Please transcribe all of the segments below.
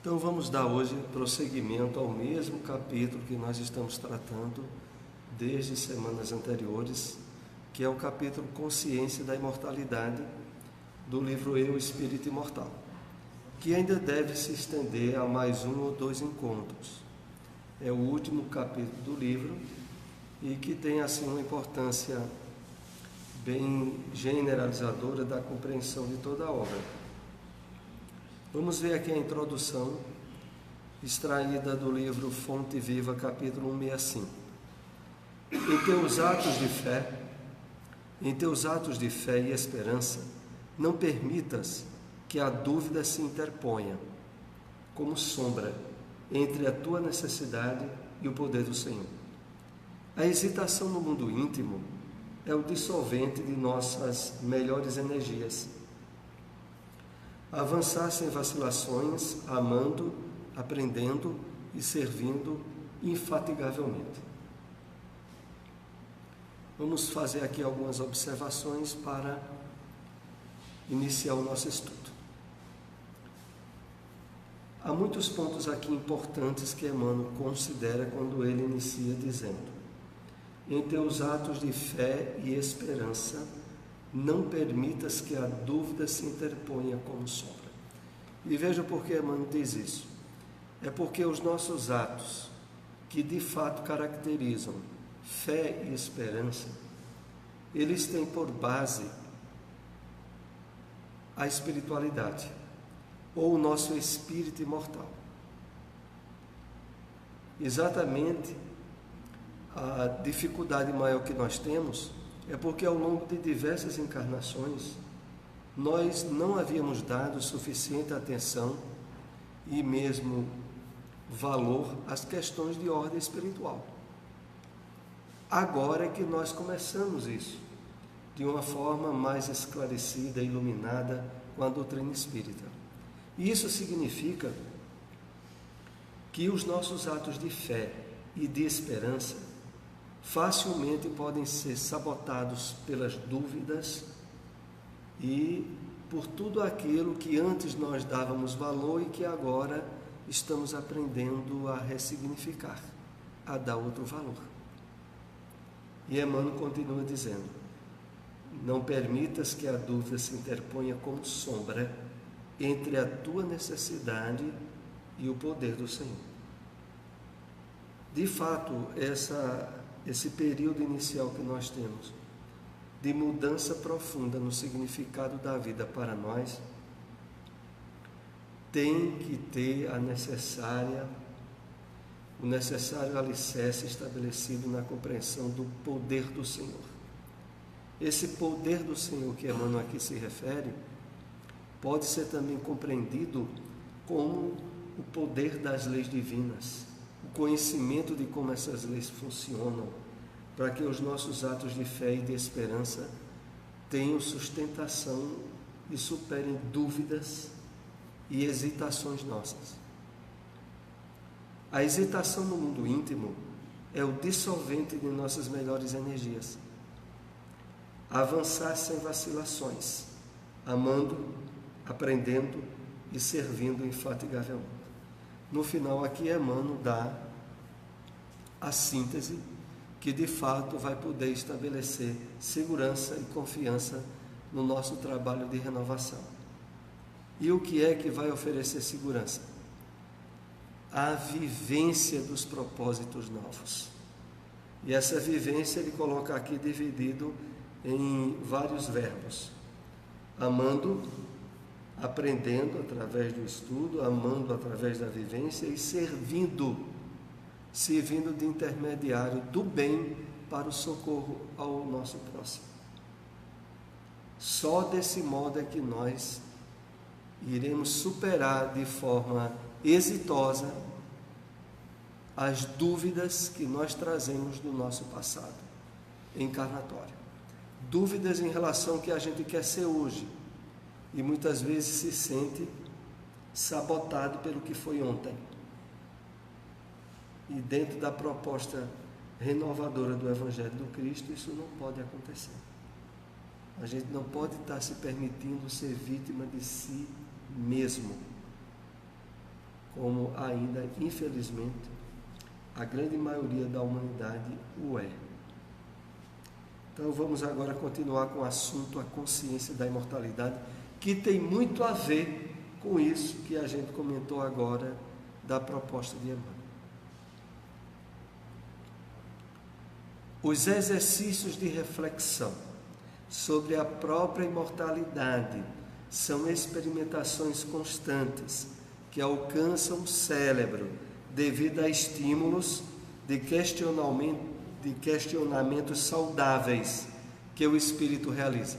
Então vamos dar hoje prosseguimento ao mesmo capítulo que nós estamos tratando desde semanas anteriores, que é o capítulo Consciência da Imortalidade do livro Eu, Espírito Imortal, que ainda deve se estender a mais um ou dois encontros. É o último capítulo do livro e que tem assim uma importância bem generalizadora da compreensão de toda a obra. Vamos ver aqui a introdução extraída do livro Fonte Viva, capítulo 165. Em teus atos de fé e esperança, não permitas que a dúvida se interponha, como sombra, entre a tua necessidade e o poder do Senhor. A hesitação no mundo íntimo é o dissolvente de nossas melhores energias. Avançar sem vacilações, amando, aprendendo e servindo infatigavelmente. Vamos fazer aqui algumas observações para iniciar o nosso estudo. Há muitos pontos aqui importantes que Emmanuel considera quando ele inicia dizendo: em teus atos de fé e esperança, não permitas que a dúvida se interponha como sombra. E veja por que Emmanuel diz isso. É porque os nossos atos, que de fato caracterizam fé e esperança, eles têm por base a espiritualidade, ou o nosso espírito imortal. Exatamente a dificuldade maior que nós temos é porque ao longo de diversas encarnações nós não havíamos dado suficiente atenção e mesmo valor às questões de ordem espiritual. Agora é que nós começamos isso de uma forma mais esclarecida, iluminada com a doutrina espírita. E isso significa que os nossos atos de fé e de esperança facilmente podem ser sabotados pelas dúvidas e por tudo aquilo que antes nós dávamos valor e que agora estamos aprendendo a ressignificar, a dar outro valor. E Emmanuel continua dizendo: não permitas que a dúvida se interponha como sombra entre a tua necessidade e o poder do Senhor. De fato, esse período inicial que nós temos de mudança profunda no significado da vida para nós tem que ter o necessário alicerce estabelecido na compreensão do poder do Senhor. Esse poder do Senhor que Emmanuel aqui se refere pode ser também compreendido como o poder das leis divinas, o conhecimento de como essas leis funcionam, para que os nossos atos de fé e de esperança tenham sustentação e superem dúvidas e hesitações nossas. A hesitação no mundo íntimo é o dissolvente de nossas melhores energias. Avançar sem vacilações, amando, aprendendo e servindo infatigavelmente. No final aqui Emmanuel dá a síntese que de fato vai poder estabelecer segurança e confiança no nosso trabalho de renovação. E o que é que vai oferecer segurança? A vivência dos propósitos novos. E essa vivência ele coloca aqui dividido em vários verbos: amando, aprendendo através do estudo, amando através da vivência e servindo de intermediário do bem para o socorro ao nosso próximo. Só desse modo é que nós iremos superar de forma exitosa as dúvidas que nós trazemos do nosso passado encarnatório. Dúvidas em relação ao que a gente quer ser hoje e muitas vezes se sente sabotado pelo que foi ontem. E dentro da proposta renovadora do Evangelho do Cristo, isso não pode acontecer. A gente não pode estar se permitindo ser vítima de si mesmo. como ainda, infelizmente, a grande maioria da humanidade o é. Então vamos agora continuar com o assunto, a consciência da imortalidade, que tem muito a ver com isso que a gente comentou agora da proposta de Emmanuel. Os exercícios de reflexão sobre a própria imortalidade são experimentações constantes que alcançam o cérebro devido a estímulos de questionamentos saudáveis que o espírito realiza.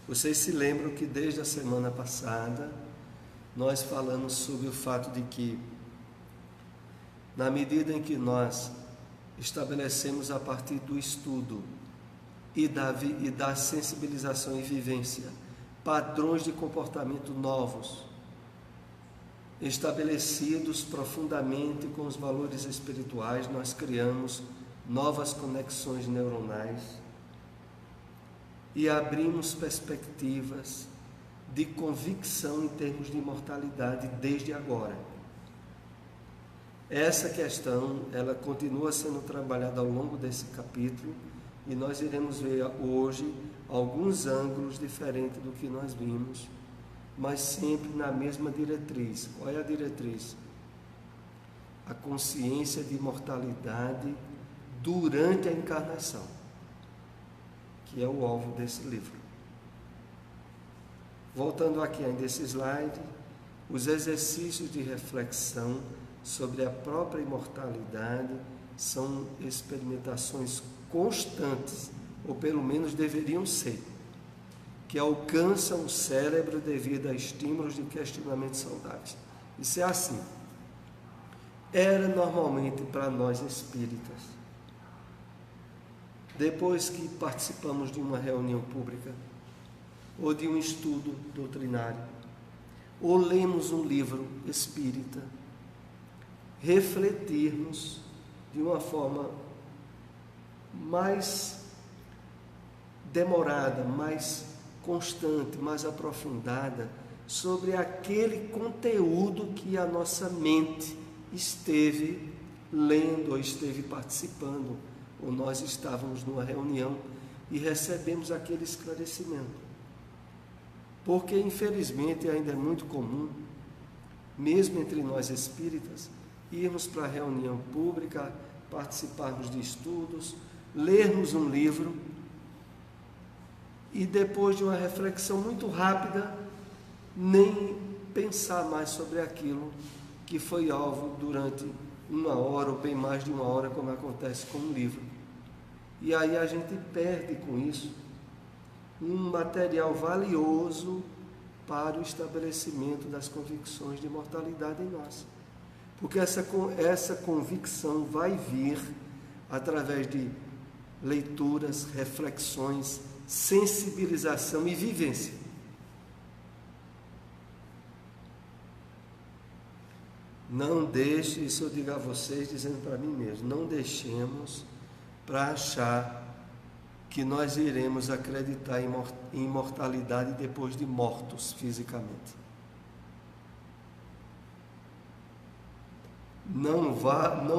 Vocês se lembram que desde a semana passada nós falamos sobre o fato de que, na medida em que nós estabelecemos a partir do estudo e da sensibilização e vivência padrões de comportamento novos, estabelecidos profundamente com os valores espirituais, nós criamos novas conexões neuronais e abrimos perspectivas de convicção em termos de imortalidade desde agora. Essa questão, ela continua sendo trabalhada ao longo desse capítulo e nós iremos ver hoje alguns ângulos diferentes do que nós vimos, mas sempre na mesma diretriz. Qual é a diretriz? A consciência de imortalidade durante a encarnação, que é o alvo desse livro. Voltando aqui ainda esse slide, os exercícios de reflexão sobre a própria imortalidade são experimentações constantes, ou pelo menos deveriam ser, que alcançam o cérebro devido a estímulos de questionamentos saudáveis. Isso é assim. Era normalmente para nós espíritas, depois que participamos de uma reunião pública, ou de um estudo doutrinário, ou lemos um livro espírita, refletirmos de uma forma mais demorada, mais constante, mais aprofundada sobre aquele conteúdo que a nossa mente esteve lendo ou esteve participando, ou nós estávamos numa reunião e recebemos aquele esclarecimento. Porque, infelizmente, ainda é muito comum, mesmo entre nós espíritas, irmos para a reunião pública, participarmos de estudos, lermos um livro e depois de uma reflexão muito rápida, nem pensar mais sobre aquilo que foi alvo durante 1 hora ou bem mais de 1 hora, como acontece com um livro. E aí a gente perde com isso um material valioso para o estabelecimento das convicções de imortalidade em nós. Porque essa convicção vai vir através de leituras, reflexões, sensibilização e vivência. Não deixe, isso eu digo a vocês, dizendo para mim mesmo, não deixemos para achar que nós iremos acreditar em imortalidade depois de mortos fisicamente. Não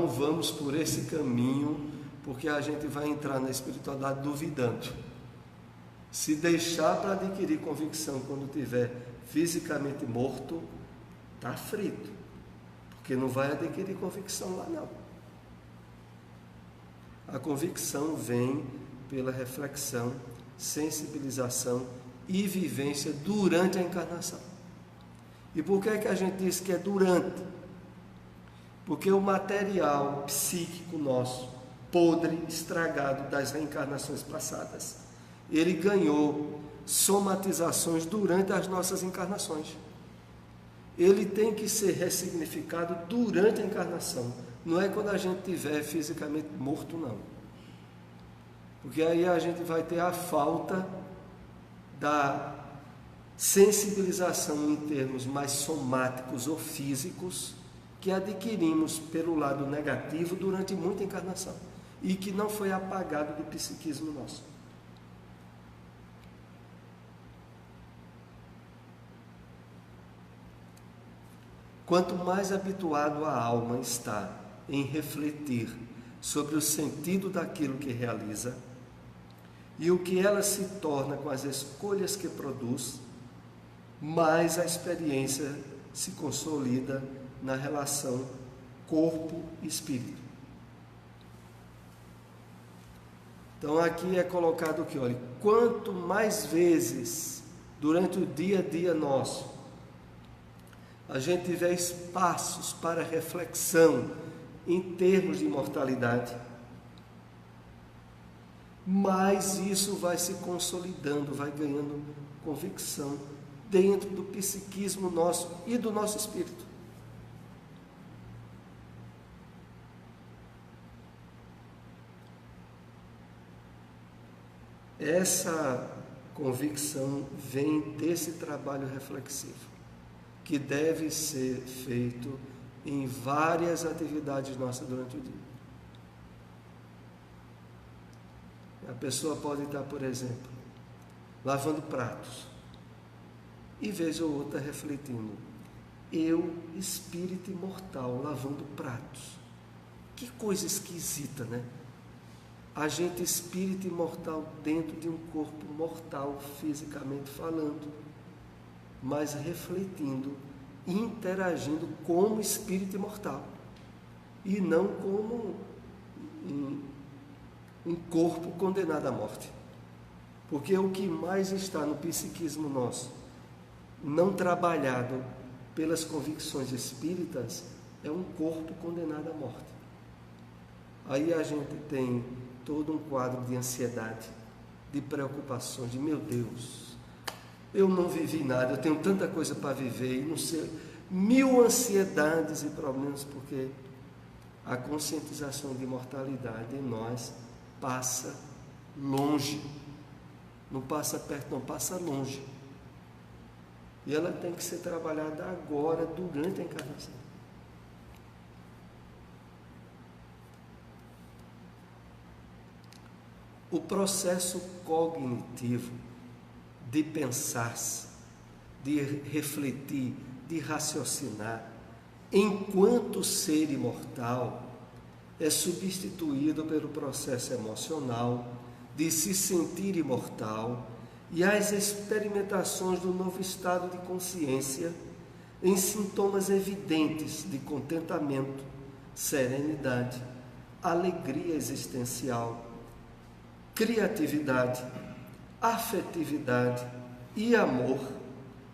vamos por esse caminho, porque a gente vai entrar na espiritualidade duvidando. Se deixar para adquirir convicção quando estiver fisicamente morto, está frito, porque não vai adquirir convicção lá não. A convicção vem pela reflexão, sensibilização e vivência durante a encarnação. E por que é que a gente diz que é durante? Porque o material psíquico nosso, podre, estragado das reencarnações passadas, ele ganhou somatizações durante as nossas encarnações. Ele tem que ser ressignificado durante a encarnação, não é quando a gente estiver fisicamente morto, não. Porque aí a gente vai ter a falta da sensibilização em termos mais somáticos ou físicos que adquirimos pelo lado negativo durante muita encarnação e que não foi apagado do psiquismo nosso. Quanto mais habituado a alma está em refletir sobre o sentido daquilo que realiza e o que ela se torna com as escolhas que produz, mais a experiência se consolida na relação corpo-espírito. Então aqui é colocado que, olha, quanto mais vezes durante o dia a dia nosso a gente tiver espaços para reflexão em termos de imortalidade, mais isso vai se consolidando, vai ganhando convicção dentro do psiquismo nosso e do nosso espírito. Essa convicção vem desse trabalho reflexivo, que deve ser feito em várias atividades nossas durante o dia. A pessoa pode estar, por exemplo, lavando pratos, e vez ou outra refletindo: eu, espírito imortal, lavando pratos. Que coisa esquisita, né? A gente, espírito imortal, dentro de um corpo mortal, fisicamente falando, mas refletindo, interagindo como espírito imortal, e não como um corpo condenado à morte. Porque o que mais está no psiquismo nosso, não trabalhado pelas convicções espíritas, é um corpo condenado à morte. Aí a gente tem todo um quadro de ansiedade, de preocupações, de meu Deus, eu não vivi nada, eu tenho tanta coisa para viver, e não sei, mil ansiedades e problemas, porque a conscientização de imortalidade em nós passa longe, não passa perto, não, passa longe. E ela tem que ser trabalhada agora, durante a encarnação. O processo cognitivo de pensar-se, de refletir, de raciocinar, enquanto ser imortal, é substituído pelo processo emocional de se sentir imortal e as experimentações do novo estado de consciência em sintomas evidentes de contentamento, serenidade, alegria existencial, criatividade, afetividade e amor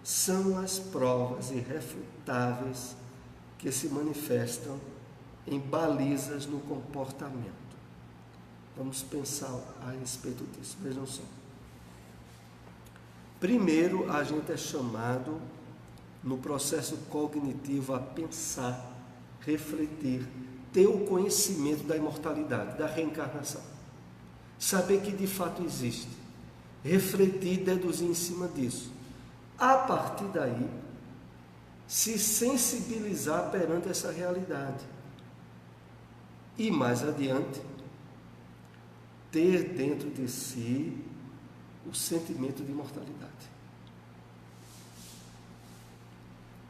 são as provas irrefutáveis que se manifestam em balizas no comportamento. Vamos pensar a respeito disso. Vejam só. Primeiro, a gente é chamado no processo cognitivo a pensar, refletir, ter o conhecimento da imortalidade, da reencarnação. Saber que de fato existe. Refletir, deduzir em cima disso. A partir daí, se sensibilizar perante essa realidade. E mais adiante, ter dentro de si o sentimento de imortalidade,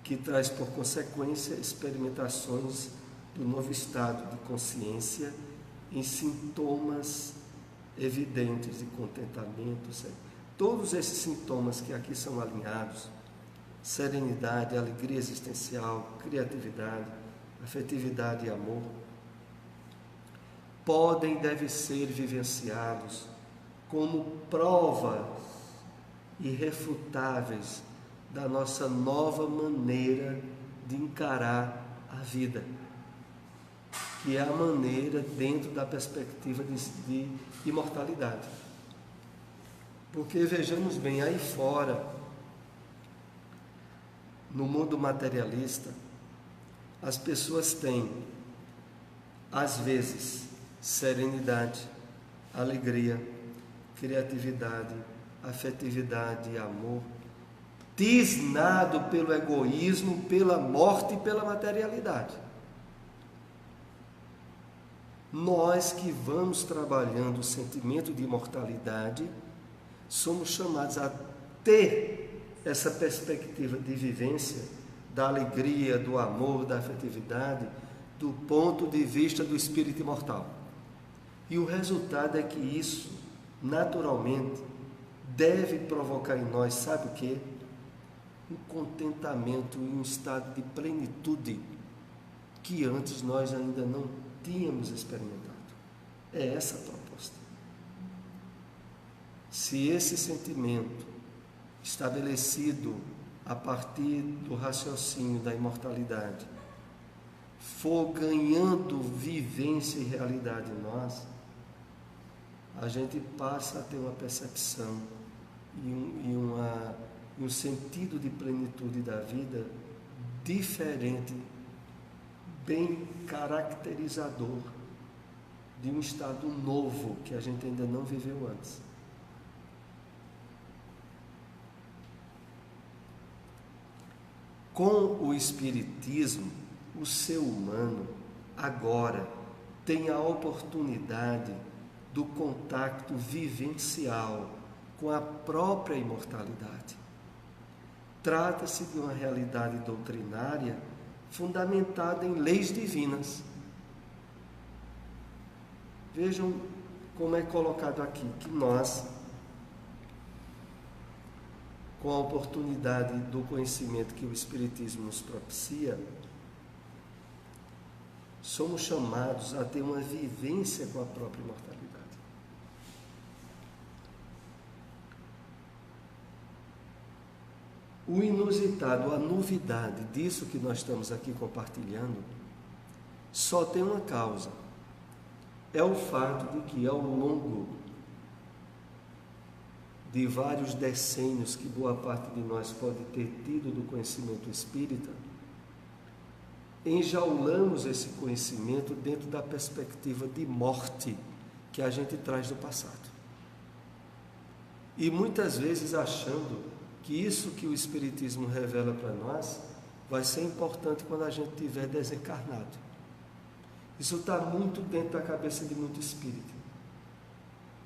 que traz por consequência experimentações do novo estado de consciência em sintomas evidentes de contentamento, todos esses sintomas que aqui são alinhados, serenidade, alegria existencial, criatividade, afetividade e amor, podem e devem ser vivenciados como provas irrefutáveis da nossa nova maneira de encarar a vida, que é a maneira dentro da perspectiva de imortalidade. Porque vejamos bem, aí fora, no mundo materialista, as pessoas têm, às vezes, serenidade, alegria, criatividade, afetividade e amor, tisnado pelo egoísmo, pela morte e pela materialidade. Nós que vamos trabalhando o sentimento de imortalidade, somos chamados a ter essa perspectiva de vivência da alegria, do amor, da afetividade, do ponto de vista do espírito imortal. E o resultado é que isso, naturalmente, deve provocar em nós, sabe o quê? Um contentamento e um estado de plenitude que antes nós ainda não tínhamos experimentado. É essa a proposta. Se esse sentimento, estabelecido a partir do raciocínio da imortalidade, for ganhando vivência e realidade em nós, a gente passa a ter uma percepção e um sentido de plenitude da vida diferente, bem caracterizador de um estado novo que a gente ainda não viveu antes. Com o Espiritismo, o ser humano agora tem a oportunidade do contato vivencial com a própria imortalidade. Trata-se de uma realidade doutrinária fundamentada em leis divinas. Vejam como é colocado aqui, que nós, com a oportunidade do conhecimento que o Espiritismo nos propicia, somos chamados a ter uma vivência com a própria imortalidade. O inusitado, a novidade disso que nós estamos aqui compartilhando, só tem uma causa. É o fato de que ao longo de vários decênios que boa parte de nós pode ter tido do conhecimento espírita, enjaulamos esse conhecimento dentro da perspectiva de morte que a gente traz do passado. E muitas vezes achando que isso que o Espiritismo revela para nós vai ser importante quando a gente estiver desencarnado. Isso está muito dentro da cabeça de muito espírita.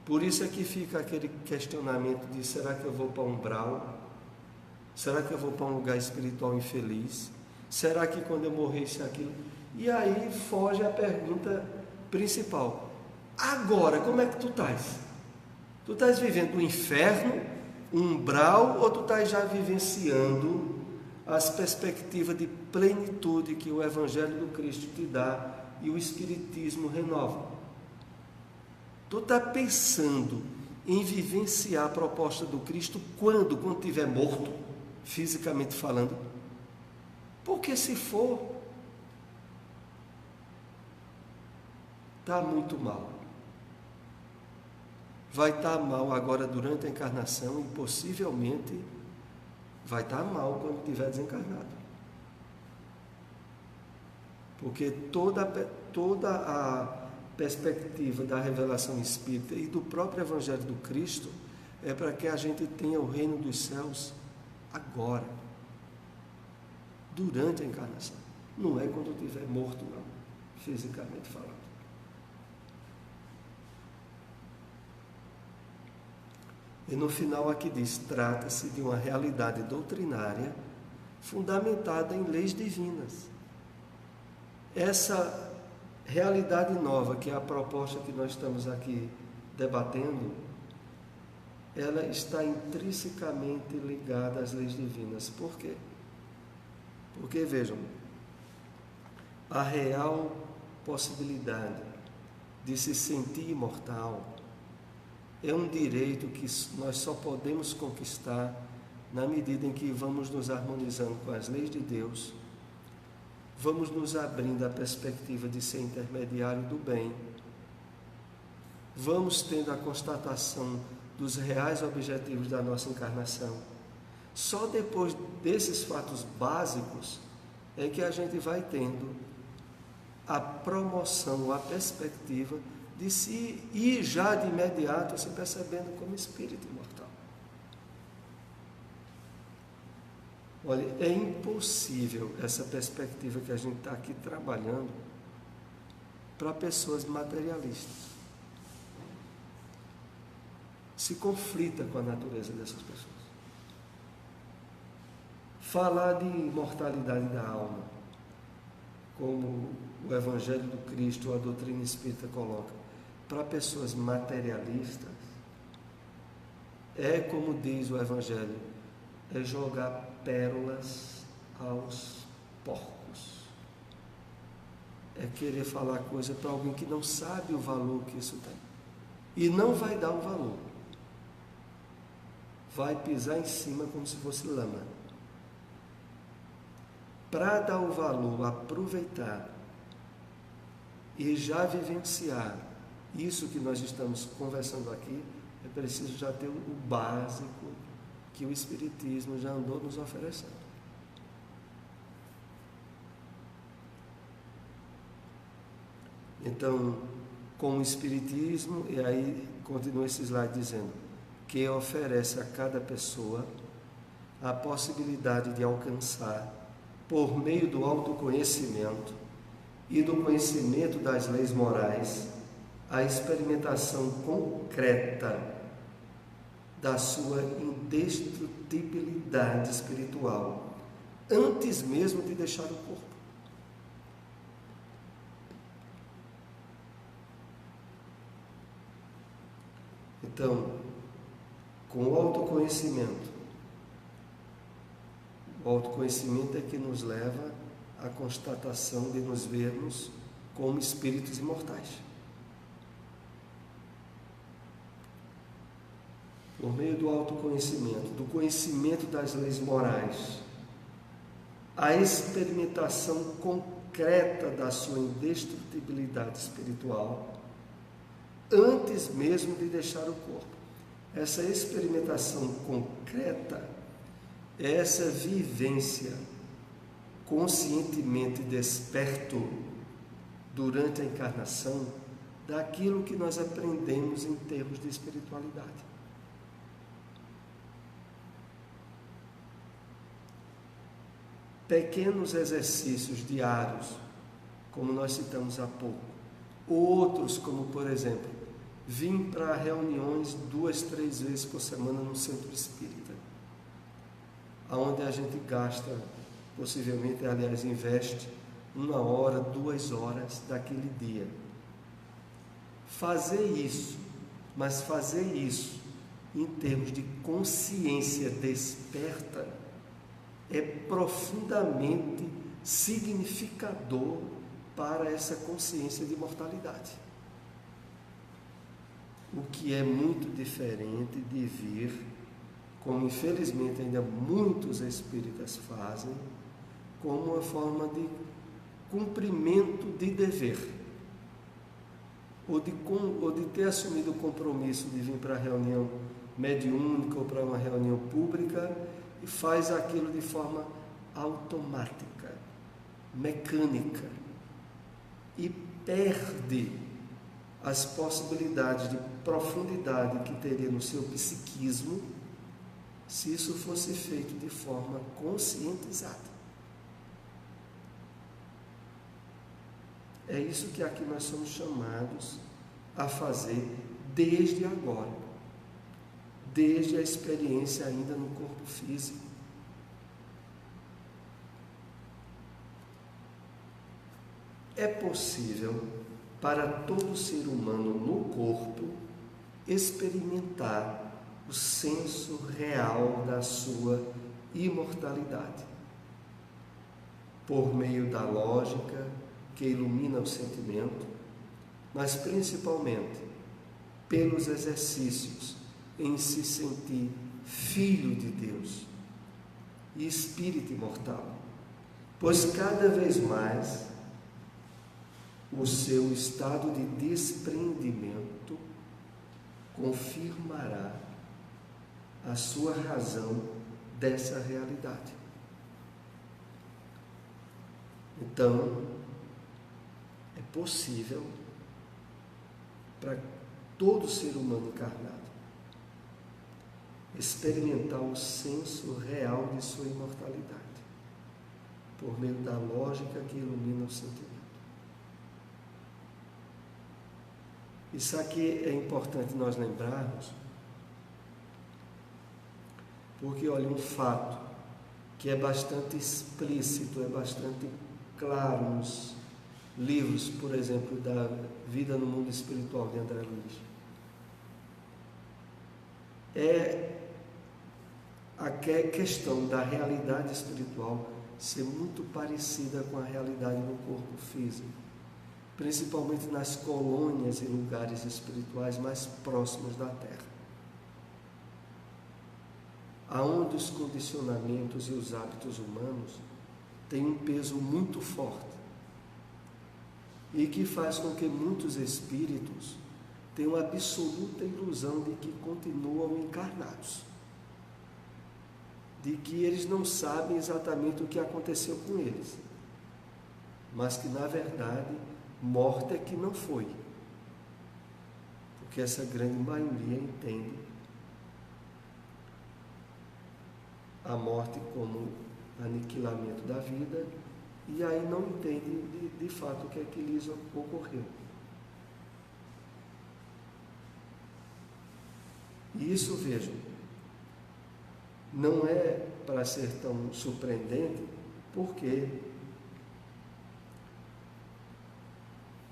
Por isso é que fica aquele questionamento de: será que eu vou para um umbral? Será que eu vou para um lugar espiritual infeliz? Será que quando eu morrer isso e aquilo? E aí foge a pergunta principal: agora, como é que tu estás? Tu estás vivendo o inferno, um umbral, ou tu estás já vivenciando as perspectivas de plenitude que o Evangelho do Cristo te dá e o Espiritismo renova? Tu está pensando em vivenciar a proposta do Cristo quando estiver morto, fisicamente falando? Porque se for, está muito mal. Vai estar mal agora durante a encarnação e possivelmente vai estar mal quando estiver desencarnado. Porque toda a perspectiva da revelação espírita e do próprio Evangelho do Cristo é para que a gente tenha o reino dos céus agora, durante a encarnação. Não é quando estiver morto, não, fisicamente falando. E no final aqui diz: trata-se de uma realidade doutrinária fundamentada em leis divinas. Essa realidade nova, que é a proposta que nós estamos aqui debatendo, ela está intrinsecamente ligada às leis divinas. Por quê? Porque, vejam, a real possibilidade de se sentir imortal é um direito que nós só podemos conquistar na medida em que vamos nos harmonizando com as leis de Deus, vamos nos abrindo à perspectiva de ser intermediário do bem, vamos tendo a constatação dos reais objetivos da nossa encarnação. Só depois desses fatos básicos é que a gente vai tendo a promoção, a perspectiva de se ir já de imediato se percebendo como espírito imortal. Olha, é impossível essa perspectiva que a gente está aqui trabalhando para pessoas materialistas. Se conflita com a natureza dessas pessoas. Falar de imortalidade da alma, como o Evangelho do Cristo, a doutrina espírita coloca, para pessoas materialistas, é como diz o Evangelho, é jogar pérolas aos porcos. É querer falar coisa para alguém que não sabe o valor que isso tem. E não vai dar o valor. Vai pisar em cima como se fosse lama. Para dar o valor, aproveitar e já vivenciar isso que nós estamos conversando aqui, é preciso já ter o básico que o Espiritismo já andou nos oferecendo. Então, com o Espiritismo, e aí continua esse slide dizendo, que oferece a cada pessoa a possibilidade de alcançar, por meio do autoconhecimento e do conhecimento das leis morais, a experimentação concreta da sua indestrutibilidade espiritual, antes mesmo de deixar o corpo. Então, com o autoconhecimento é que nos leva à constatação de nos vermos como espíritos imortais. Por meio do autoconhecimento, do conhecimento das leis morais, a experimentação concreta da sua indestrutibilidade espiritual, antes mesmo de deixar o corpo. Essa experimentação concreta é essa vivência conscientemente desperto durante a encarnação daquilo que nós aprendemos em termos de espiritualidade. Pequenos exercícios diários, como nós citamos há pouco, outros, como por exemplo, vim para reuniões 2, 3 vezes por semana no centro espírita, onde a gente gasta, possivelmente, aliás, investe 1 hora, 2 horas daquele dia. Fazer isso, mas fazer isso em termos de consciência desperta, é profundamente significador para essa consciência de imortalidade. O que é muito diferente de vir, como infelizmente ainda muitos espíritas fazem, como uma forma de cumprimento de dever, ou de ter assumido o compromisso de vir para a reunião mediúnica ou para uma reunião pública e faz aquilo de forma automática, mecânica, e perde as possibilidades de profundidade que teria no seu psiquismo se isso fosse feito de forma conscientizada. É isso que aqui nós somos chamados a fazer desde agora, desde a experiência ainda no corpo físico. É possível para todo ser humano no corpo experimentar o senso real da sua imortalidade, por meio da lógica que ilumina o sentimento, mas principalmente pelos exercícios em se sentir filho de Deus e espírito imortal, pois cada vez mais o seu estado de despreendimento confirmará a sua razão dessa realidade. Então, é possível para todo ser humano encarnado experimentar o senso real de sua imortalidade, por meio da lógica que ilumina o sentimento. Isso aqui é importante nós lembrarmos, porque, olha, um fato que é bastante explícito, é bastante claro nos livros, por exemplo, da Vida no Mundo Espiritual de André Luiz. É a questão da realidade espiritual ser muito parecida com a realidade no corpo físico, principalmente nas colônias e lugares espirituais mais próximos da Terra, aonde os condicionamentos e os hábitos humanos têm um peso muito forte e que faz com que muitos espíritos tenham a absoluta ilusão de que continuam encarnados, de que eles não sabem exatamente o que aconteceu com eles, mas que na verdade morte é que não foi, porque essa grande maioria entende a morte como aniquilamento da vida e aí não entende de fato o que é que lhes ocorreu. E isso, vejam, não é para ser tão surpreendente, porque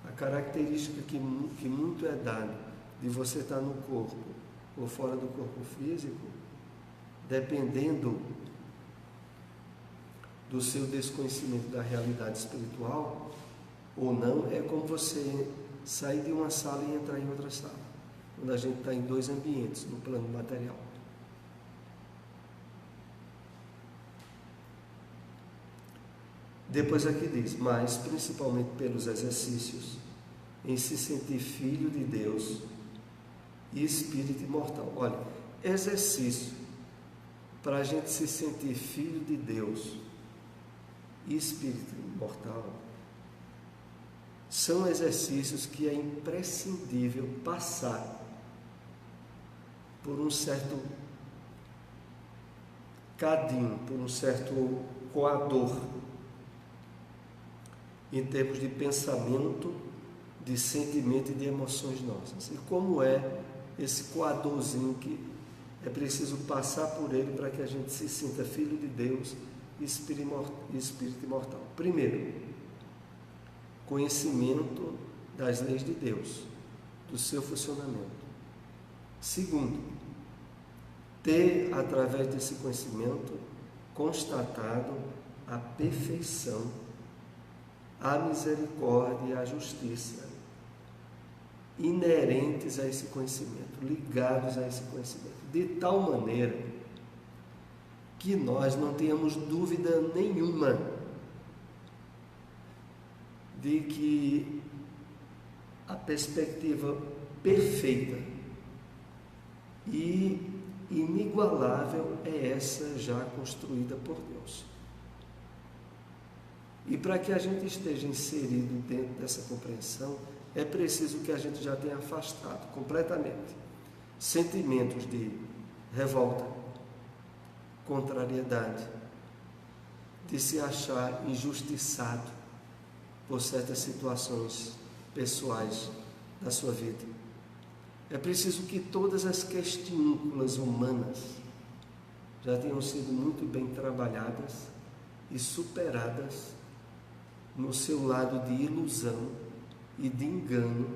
a característica que muito é dada de você estar no corpo ou fora do corpo físico, dependendo do seu desconhecimento da realidade espiritual ou não, é como você sair de uma sala e entrar em outra sala, quando a gente está em dois ambientes no plano material. Depois aqui diz, mas principalmente pelos exercícios, em se sentir filho de Deus e espírito imortal. Olha, exercício para a gente se sentir filho de Deus e espírito imortal são exercícios que é imprescindível passar por um certo cadinho, por um certo coador, em termos de pensamento, de sentimento e de emoções nossas. E como é esse coadorzinho que é preciso passar por ele para que a gente se sinta filho de Deus e espírito imortal? Primeiro, conhecimento das leis de Deus, do seu funcionamento. Segundo, ter, através desse conhecimento, constatado a perfeição, a misericórdia e a justiça inerentes a esse conhecimento, ligados a esse conhecimento, de tal maneira que nós não tenhamos dúvida nenhuma de que a perspectiva perfeita e inigualável é essa já construída por Deus. E para que a gente esteja inserido dentro dessa compreensão, é preciso que a gente já tenha afastado completamente sentimentos de revolta, contrariedade, de se achar injustiçado por certas situações pessoais da sua vida. É preciso que todas as questões humanas já tenham sido muito bem trabalhadas e superadas no seu lado de ilusão e de engano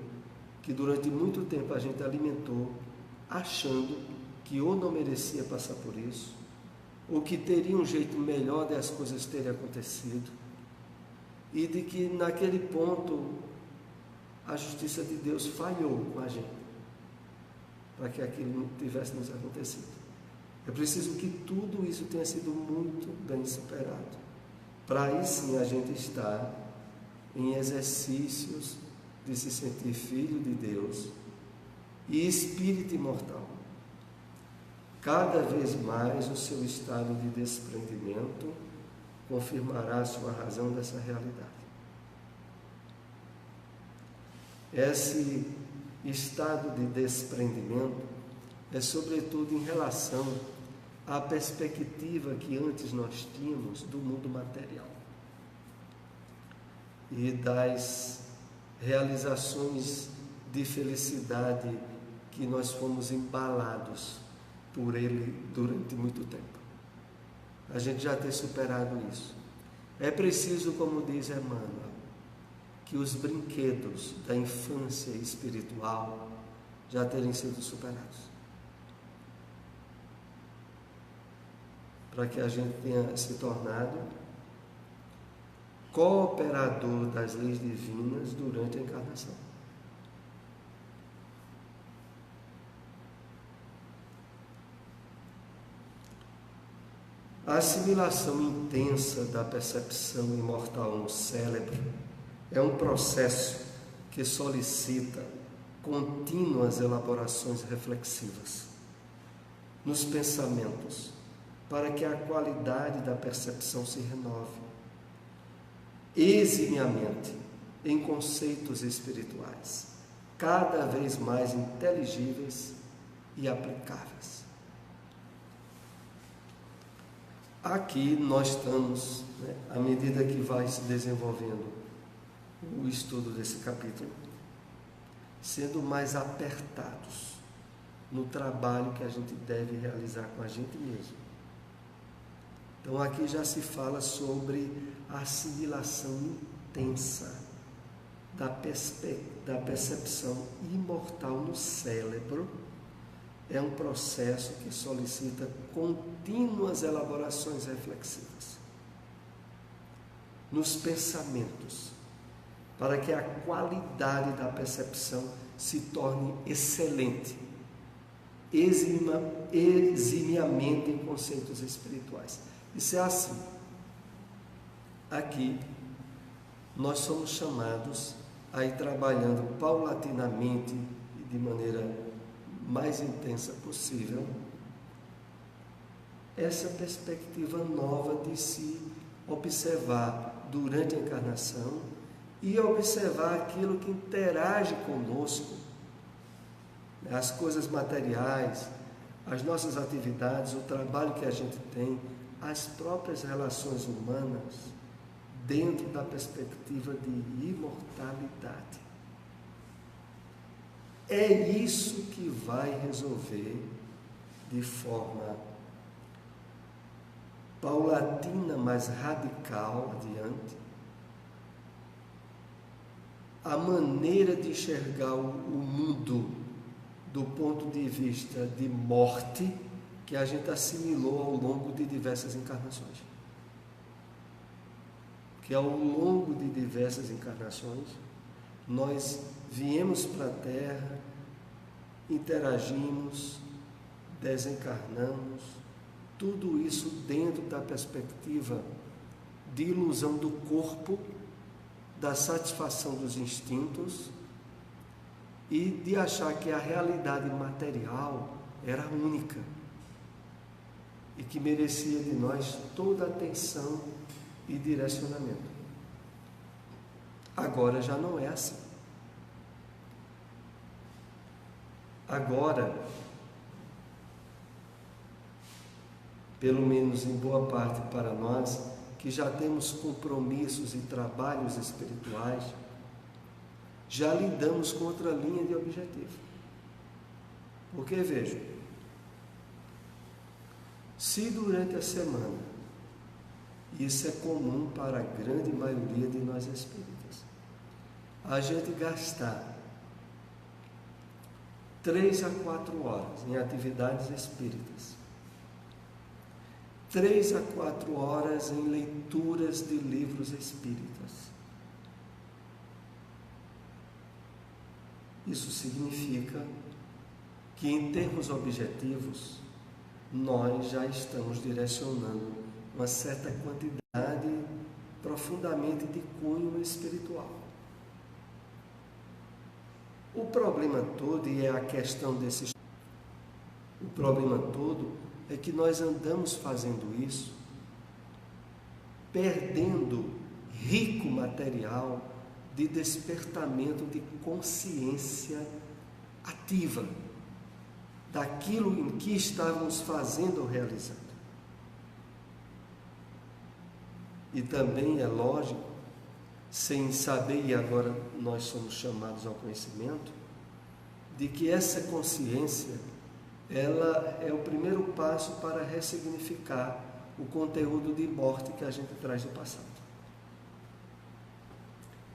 que durante muito tempo a gente alimentou, achando que ou não merecia passar por isso, ou que teria um jeito melhor de as coisas terem acontecido, e de que naquele ponto a justiça de Deus falhou com a gente, para que aquilo não tivesse nos acontecido. É preciso que tudo isso tenha sido muito bem superado, para aí sim a gente estar em exercícios de se sentir filho de Deus e espírito imortal. Cada vez mais o seu estado de desprendimento confirmará a sua razão dessa realidade. Esse estado de desprendimento é sobretudo em relação à perspectiva que antes nós tínhamos do mundo material e das realizações de felicidade que nós fomos embalados por ele durante muito tempo. a gente já ter superado isso. É preciso, como diz Emmanuel, que os brinquedos da infância espiritual já terem sido superados, para que a gente tenha se tornado cooperador das leis divinas durante a encarnação. A assimilação intensa da percepção imortal no cérebro é um processo que solicita contínuas elaborações reflexivas nos pensamentos, para que a qualidade da percepção se renove eximiamente em conceitos espirituais, cada vez mais inteligíveis e aplicáveis. Aqui nós estamos, à medida que vai se desenvolvendo o estudo desse capítulo, sendo mais apertados no trabalho que a gente deve realizar com a gente mesmo. Então aqui já se fala sobre a assimilação intensa da percepção imortal no cérebro. É um processo que solicita contínuas elaborações reflexivas nos pensamentos, para que a qualidade da percepção se torne excelente, eximiamente em conceitos espirituais. Isso é assim. Aqui, nós somos chamados a ir trabalhando paulatinamente e de maneira mais intensa possível essa perspectiva nova de se observar durante a encarnação e observar aquilo que interage conosco, as coisas materiais, as nossas atividades, o trabalho que a gente tem, as próprias relações humanas, dentro da perspectiva de imortalidade. É isso que vai resolver de forma paulatina, mas radical adiante, a maneira de enxergar o mundo do ponto de vista de morte que a gente assimilou ao longo de diversas encarnações. Que ao longo de diversas encarnações, nós viemos para a Terra, interagimos, desencarnamos, tudo isso dentro da perspectiva de ilusão do corpo, da satisfação dos instintos e de achar que a realidade material era única e que merecia de nós toda a atenção e direcionamento. Agora já não é assim. Agora, pelo menos em boa parte para nós, que já temos compromissos e trabalhos espirituais, já lidamos com outra linha de objetivo. Porque, veja, se durante a semana, isso é comum para a grande maioria de nós espíritas, a gente gastar 3 a 4 horas em atividades espíritas, 3 a 4 horas em leituras de livros espíritas. Isso significa que, em termos objetivos, nós já estamos direcionando uma certa quantidade profundamente de cunho espiritual. O problema todo, e é a questão desse... O problema todo é que nós andamos fazendo isso, perdendo rico material de despertamento de consciência ativa daquilo em que estávamos fazendo ou realizando. E também é lógico, sem saber, e agora nós somos chamados ao conhecimento, de que essa consciência, ela é o primeiro passo para ressignificar o conteúdo de morte que a gente traz do passado.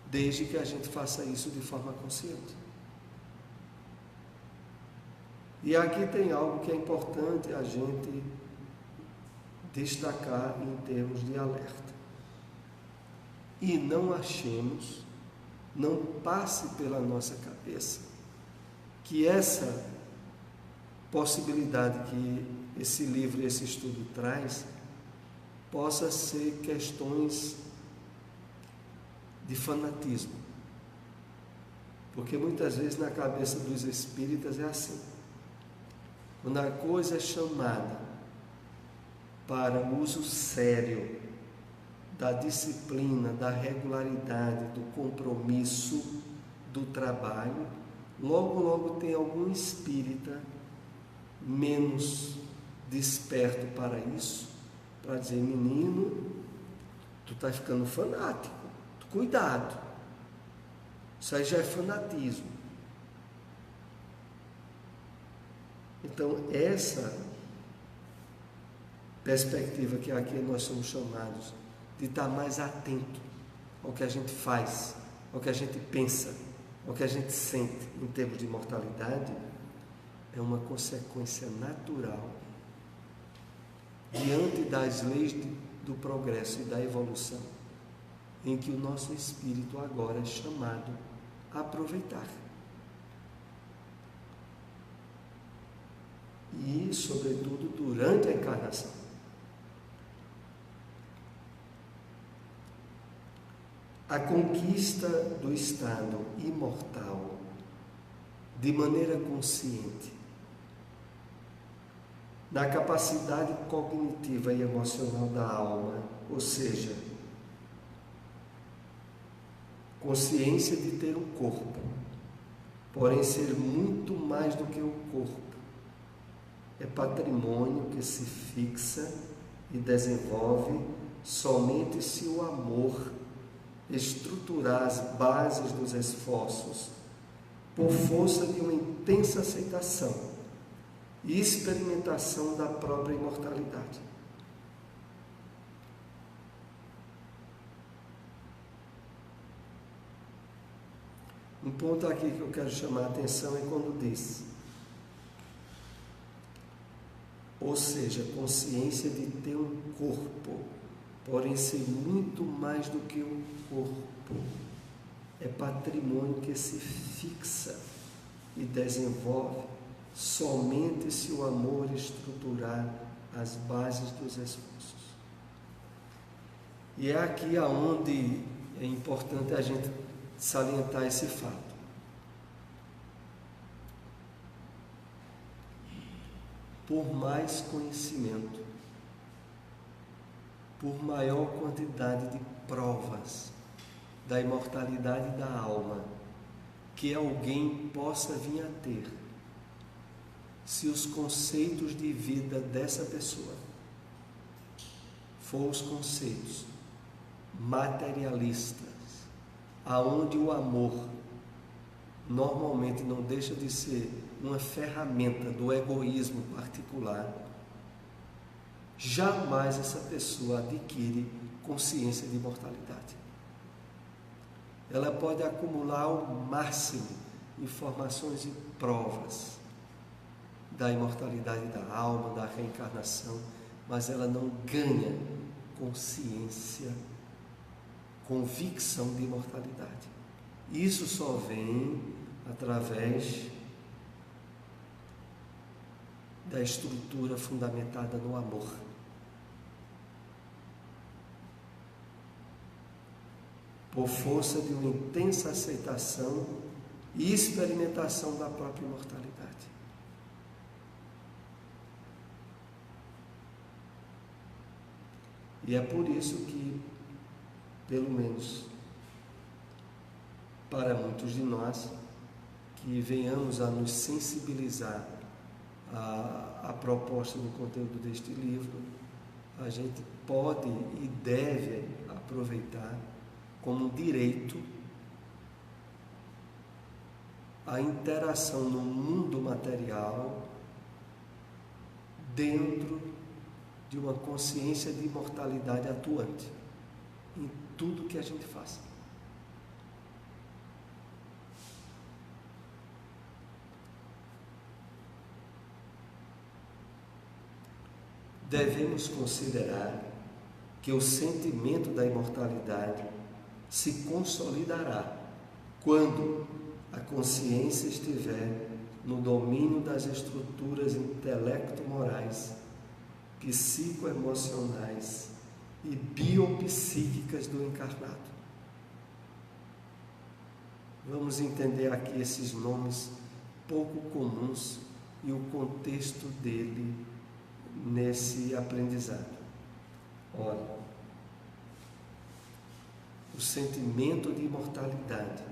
Desde que a gente faça isso de forma consciente. E aqui tem algo que é importante a gente destacar em termos de alerta. E não achemos, não passe pela nossa cabeça que essa possibilidade que esse livro, esse estudo traz, possa ser questões de fanatismo. Porque muitas vezes na cabeça dos espíritas é assim. Quando a coisa é chamada para o uso sério da disciplina, da regularidade, do compromisso, do trabalho, logo tem algum espírita menos desperto para isso, para dizer: menino, tu está ficando fanático, cuidado, isso aí já é fanatismo. Então, essa perspectiva que aqui nós somos chamados de estar mais atento ao que a gente faz, ao que a gente pensa, ao que a gente sente em termos de mortalidade, é uma consequência natural diante das leis do progresso e da evolução, em que o nosso espírito agora é chamado a aproveitar. E, sobretudo, durante a encarnação. A conquista do estado imortal de maneira consciente, na capacidade cognitiva e emocional da alma, ou seja, consciência de ter um corpo, porém ser muito mais do que o corpo. É patrimônio que se fixa e desenvolve somente se o amor estruturar as bases dos esforços por força de uma intensa aceitação e experimentação da própria imortalidade. Um ponto aqui que eu quero chamar a atenção é quando diz: ou seja, consciência de ter um corpo, porém ser muito mais do que um corpo. É patrimônio que se fixa e desenvolve somente se o amor estruturar as bases dos esforços. E é aqui aonde é importante a gente salientar esse fato. Por mais conhecimento, por maior quantidade de provas da imortalidade da alma que alguém possa vir a ter, se os conceitos de vida dessa pessoa for os conceitos materialistas, aonde o amor normalmente não deixa de ser uma ferramenta do egoísmo particular, jamais essa pessoa adquire consciência de imortalidade. Ela pode acumular ao máximo informações e provas da imortalidade da alma, da reencarnação, mas ela não ganha consciência, convicção de imortalidade. Isso só vem através da estrutura fundamentada no amor. Por força de uma intensa aceitação e experimentação da própria imortalidade. E é por isso que, pelo menos para muitos de nós, que venhamos a nos sensibilizar à proposta do conteúdo deste livro, a gente pode e deve aproveitar como direito a interação no mundo material dentro de uma consciência de imortalidade atuante em tudo que a gente faz. Devemos considerar que o sentimento da imortalidade se consolidará quando a consciência estiver no domínio das estruturas intelecto-morais, psicoemocionais e biopsíquicas do encarnado. Vamos entender aqui esses nomes pouco comuns e o contexto dele nesse aprendizado. Ora, o sentimento de imortalidade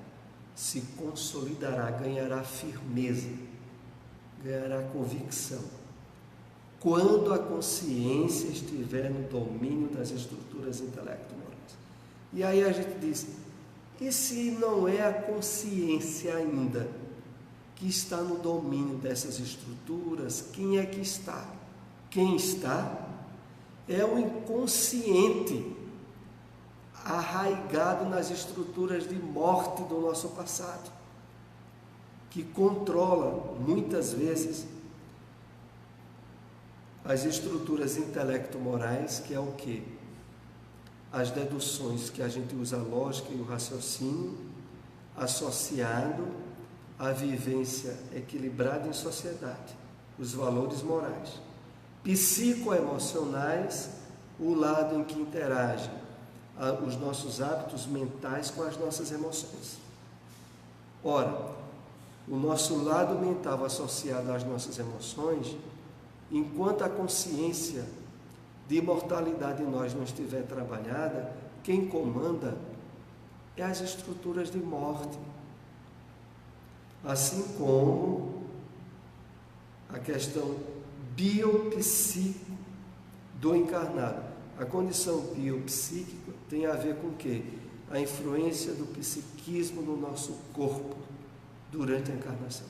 se consolidará, ganhará firmeza, ganhará convicção, quando a consciência estiver no domínio das estruturas intelecto-morais. E aí a gente diz, e se não é a consciência ainda que está no domínio dessas estruturas, quem é que está? Quem está é o inconsciente, arraigado nas estruturas de morte do nosso passado, que controla muitas vezes as estruturas intelecto-morais, que é o quê? As deduções que a gente usa a lógica e o raciocínio associado à vivência equilibrada em sociedade, os valores morais. Psicoemocionais, o lado em que interagem os nossos hábitos mentais com as nossas emoções. Ora, o nosso lado mental associado às nossas emoções, enquanto a consciência de imortalidade em nós não estiver trabalhada, quem comanda é as estruturas de morte. Assim como a questão biopsíquica do encarnado. A condição biopsíquica tem a ver com o quê? A influência do psiquismo no nosso corpo durante a encarnação,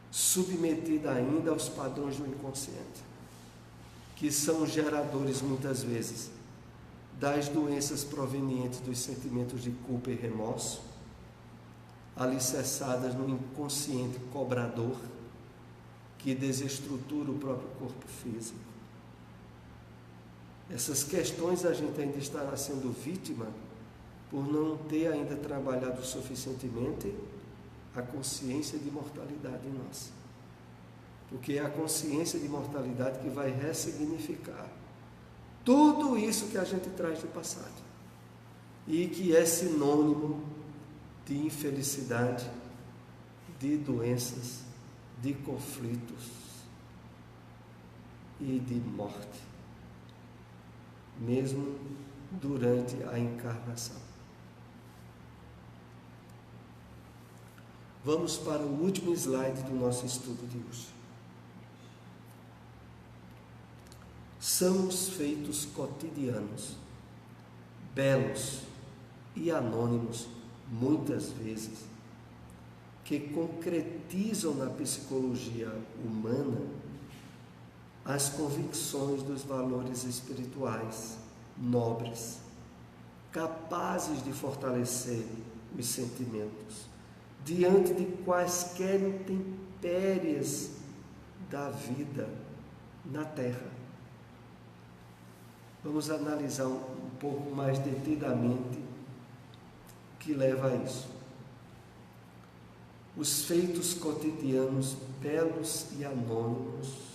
submetida ainda aos padrões do inconsciente, que são geradores muitas vezes das doenças provenientes dos sentimentos de culpa e remorso, alicerçadas no inconsciente cobrador, que desestrutura o próprio corpo físico. Essas questões a gente ainda estará sendo vítima por não ter ainda trabalhado suficientemente a consciência de mortalidade em nós. Porque é a consciência de mortalidade que vai ressignificar tudo isso que a gente traz do passado e que é sinônimo de infelicidade, de doenças, de conflitos e de morte, mesmo durante a encarnação. Vamos para o último slide do nosso estudo de hoje. São os feitos cotidianos, belos e anônimos, muitas vezes, que concretizam na psicologia humana as convicções dos valores espirituais nobres, capazes de fortalecer os sentimentos diante de quaisquer intempéries da vida na Terra. Vamos analisar um pouco mais detidamente o que leva a isso. Os feitos cotidianos belos e anônimos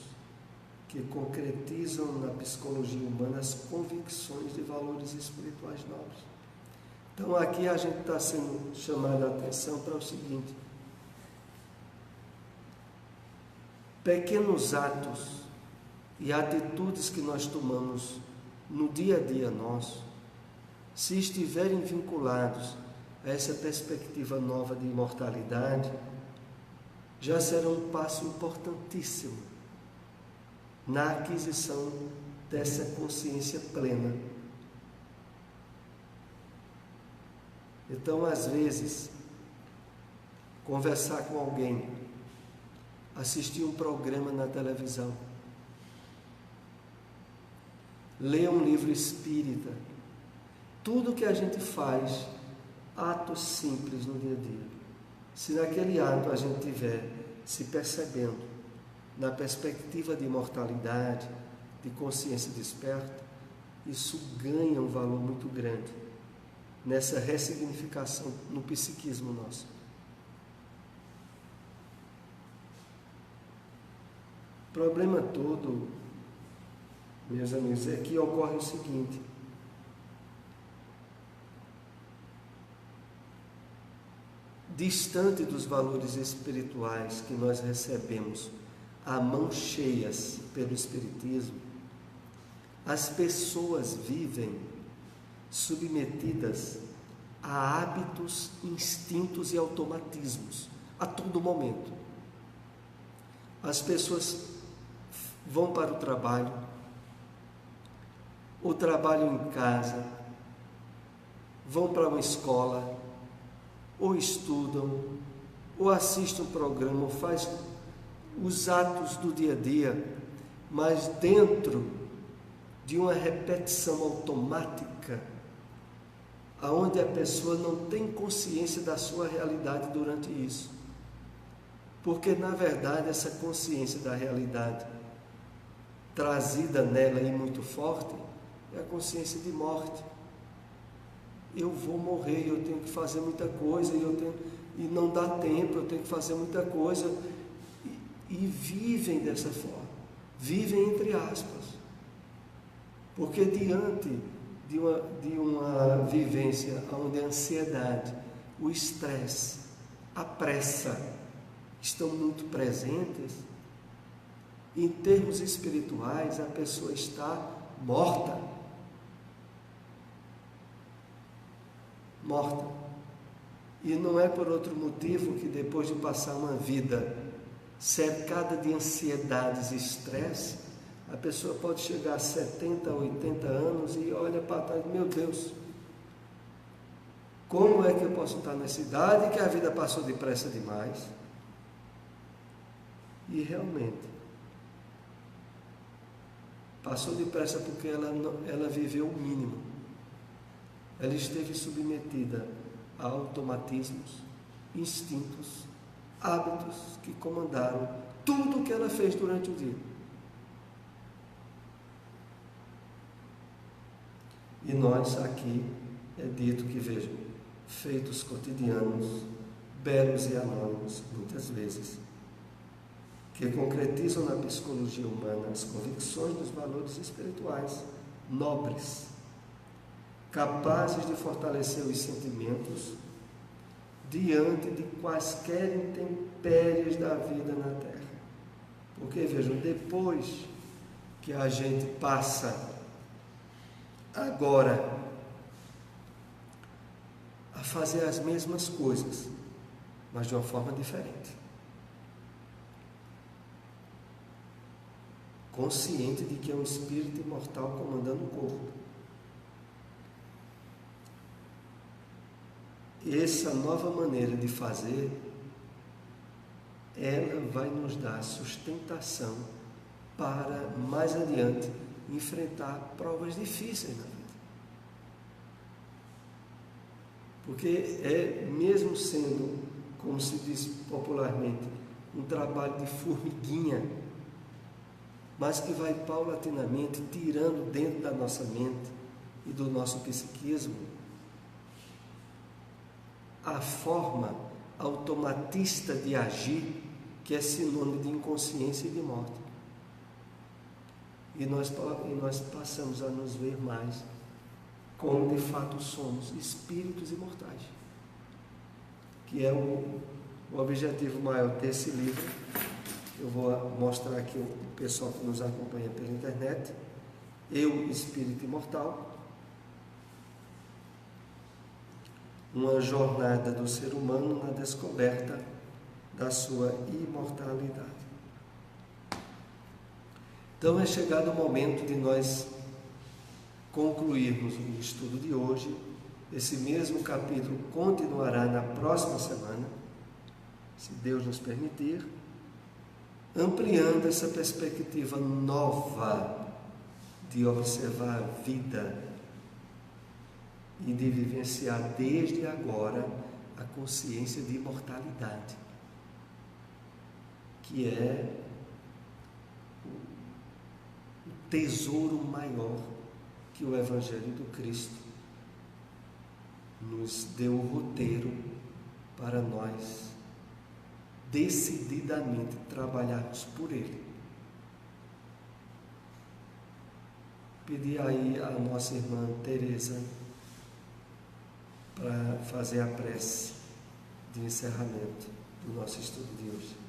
que concretizam na psicologia humana as convicções de valores espirituais nobres. Então aqui a gente está sendo chamado a atenção para o seguinte: pequenos atos e atitudes que nós tomamos no dia a dia nosso, se estiverem vinculados a essa perspectiva nova de imortalidade, já serão um passo importantíssimo na aquisição dessa consciência plena. Então, às vezes, conversar com alguém, assistir um programa na televisão, Leia um livro espírita. Tudo que a gente faz, atos simples no dia a dia, se naquele ato a gente estiver se percebendo na perspectiva de imortalidade, de consciência desperta, isso ganha um valor muito grande nessa ressignificação no psiquismo nosso. O problema todo, meus amigos, é que ocorre o seguinte: distante dos valores espirituais que nós recebemos a mãos cheias pelo Espiritismo, as pessoas vivem submetidas a hábitos, instintos e automatismos a todo momento. As pessoas vão para o trabalho, ou trabalham em casa, vão para uma escola, ou estudam, ou assistem um programa, ou fazem os atos do dia a dia, mas dentro de uma repetição automática, aonde a pessoa não tem consciência da sua realidade durante isso. Porque, na verdade, essa consciência da realidade trazida nela e muito forte é a consciência de morte. Eu vou morrer, eu tenho que fazer muita coisa, e não dá tempo, eu tenho que fazer muita coisa. E vivem dessa forma, vivem entre aspas. Porque diante de uma vivência onde a ansiedade, o estresse, a pressa estão muito presentes, em termos espirituais, a pessoa está morta. Morta. E não é por outro motivo que depois de passar uma vida cercada de ansiedades e estresse, a pessoa pode chegar a 70, 80 anos e olha para trás: meu Deus, como é que eu posso estar nessa idade que a vida passou depressa demais? E realmente passou depressa porque ela viveu o mínimo. Ela esteve submetida a automatismos, instintos, hábitos que comandaram tudo o que ela fez durante o dia. E nós aqui é dito que, vejam, feitos cotidianos, belos e anônimos, muitas vezes, que concretizam na psicologia humana as convicções dos valores espirituais nobres, capazes de fortalecer os sentimentos diante de quaisquer intempéries da vida na Terra. Porque, vejam, depois que a gente passa agora a fazer as mesmas coisas, mas de uma forma diferente, consciente de que é um espírito imortal comandando o corpo. Essa nova maneira de fazer, ela vai nos dar sustentação para, mais adiante, enfrentar provas difíceis na vida. Porque mesmo sendo, como se diz popularmente, um trabalho de formiguinha, mas que vai paulatinamente tirando dentro da nossa mente e do nosso psiquismo a forma automatista de agir, que é sinônimo de inconsciência e de morte. E nós passamos a nos ver mais como de fato somos, espíritos imortais, que é o objetivo maior desse livro. Eu vou mostrar aqui o pessoal que nos acompanha pela internet. Eu, Espírito Imortal, uma jornada do ser humano na descoberta da sua imortalidade. Então é chegado o momento de nós concluirmos o estudo de hoje. Esse mesmo capítulo continuará na próxima semana, se Deus nos permitir, ampliando essa perspectiva nova de observar a vida e de vivenciar desde agora a consciência de imortalidade, que é o tesouro maior que o Evangelho do Cristo nos deu o roteiro para nós decididamente trabalharmos por ele. Pedi aí à nossa irmã Teresa para fazer a prece de encerramento do nosso estudo de hoje.